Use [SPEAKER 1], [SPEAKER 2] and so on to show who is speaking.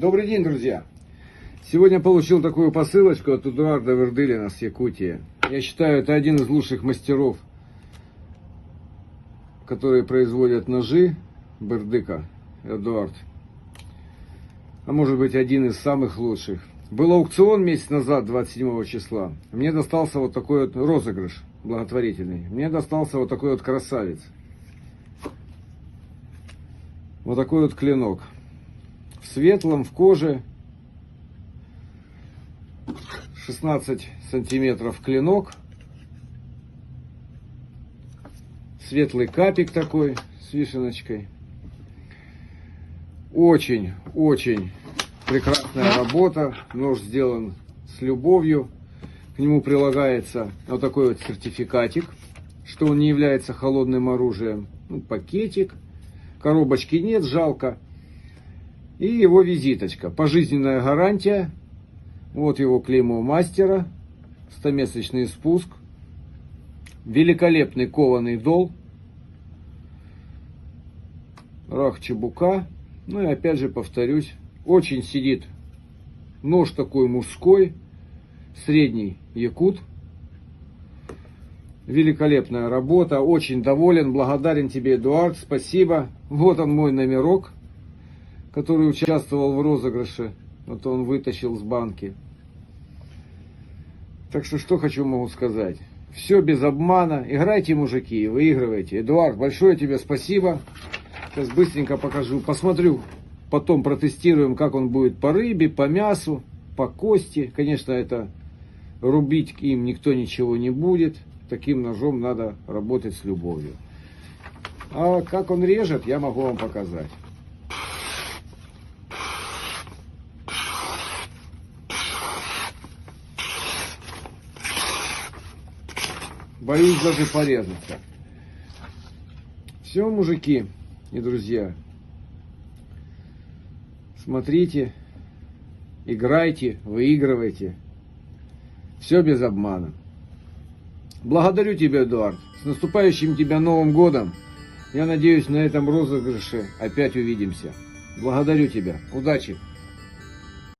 [SPEAKER 1] Добрый день, друзья! Сегодня получил такую посылочку от Эдуарда Вердылина с Якутии. Я считаю, это один из лучших мастеров, которые производят ножи. Бердыка Эдуард. А может быть, один из самых лучших. Был аукцион месяц назад, 27 числа. Мне достался вот такой вот розыгрыш благотворительный. Мне достался вот такой вот красавец. Вот такой вот клинок. В светлом, в коже. 16 сантиметров клинок. Светлый капик такой с вишеночкой. Очень прекрасная работа. Нож сделан с любовью. К нему прилагается вот такой вот сертификатик, что он не является холодным оружием. Ну, пакетик. Коробочки нет, жалко. И его визиточка. Пожизненная гарантия. Вот его клеймо мастера. 100-месячный спуск. Великолепный кованый дол. Рах чебука. Ну и опять же повторюсь. Очень сидит нож такой мужской. Средний якут. Великолепная работа. Очень доволен. Благодарен тебе, Эдуард. Спасибо. Вот он мой номерок, который участвовал в розыгрыше. Вот он вытащил с банки. Так что могу сказать. Все без обмана. Играйте, мужики, выигрывайте. Эдуард, большое тебе спасибо. Сейчас быстренько покажу. Посмотрю. Потом протестируем, как он будет по рыбе, по мясу, по кости. Конечно, это рубить им никто ничего не будет. Таким ножом надо работать с любовью. А как он режет, я могу вам показать. Боюсь даже порезаться. Все, мужики и друзья. Смотрите, играйте, выигрывайте. Все без обмана. Благодарю тебя, Эдуард. С наступающим тебя Новым годом. Я надеюсь, на этом розыгрыше опять увидимся. Благодарю тебя. Удачи!